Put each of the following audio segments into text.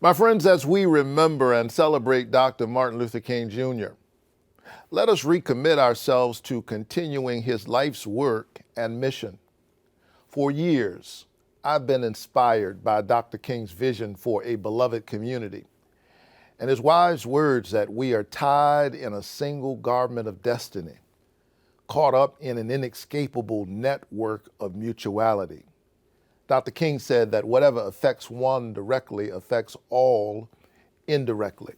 My friends, as we remember and celebrate Dr. Martin Luther King Jr., let us recommit ourselves to continuing his life's work and mission. For years, I've been inspired by Dr. King's vision for a beloved community and his wise words that we are tied in a single garment of destiny, caught up in an inescapable network of mutuality. Dr. King said that whatever affects one directly affects all indirectly.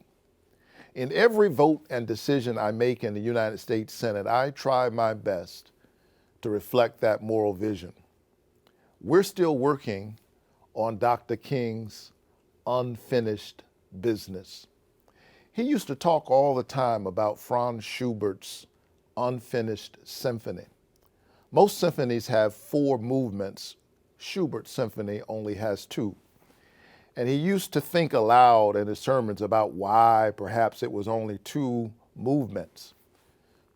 In every vote and decision I make in the United States Senate, I try my best to reflect that moral vision. We're still working on Dr. King's unfinished business. He used to talk all the time about Franz Schubert's unfinished symphony. Most symphonies have 4 movements. Schubert's symphony only has 2. And he used to think aloud in his sermons about why perhaps it was only 2 movements.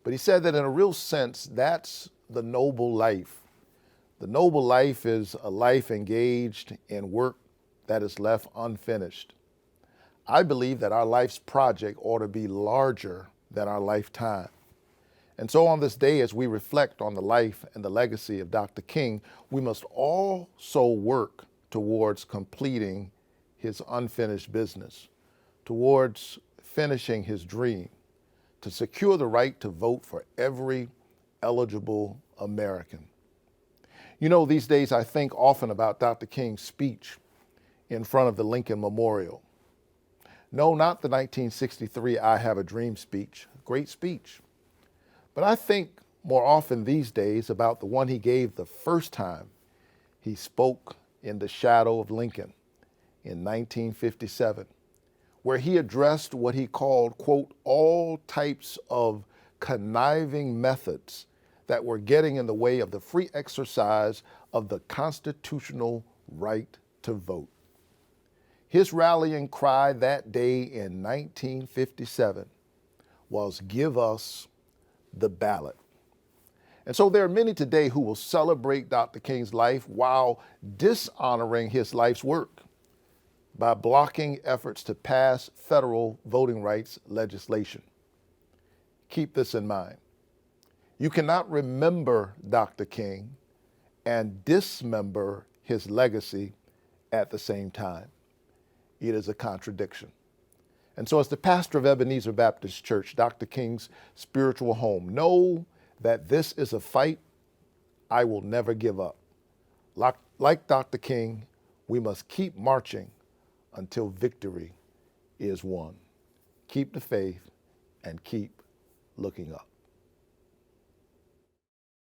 But he said that in a real sense, that's the noble life. The noble life is a life engaged in work that is left unfinished. I believe that our life's project ought to be larger than our lifetime. And so on this day, as we reflect on the life and the legacy of Dr. King, we must also work towards completing his unfinished business, towards finishing his dream, to secure the right to vote for every eligible American. You know, these days I think often about Dr. King's speech in front of the Lincoln Memorial. No, not the 1963 I Have a Dream speech, great speech. But I think more often these days about the one he gave the first time he spoke in the shadow of Lincoln in 1957, where he addressed what he called, quote, all types of conniving methods that were getting in the way of the free exercise of the constitutional right to vote. His rallying cry that day in 1957 was, "Give us the ballot." And so there are many today who will celebrate Dr. King's life while dishonoring his life's work by blocking efforts to pass federal voting rights legislation. Keep this in mind. You cannot remember Dr. King and dismember his legacy at the same time. It is a contradiction. And so as the pastor of Ebenezer Baptist Church, Dr. King's spiritual home, know that this is a fight I will never give up. Like Dr. King, we must keep marching until victory is won. Keep the faith and keep looking up.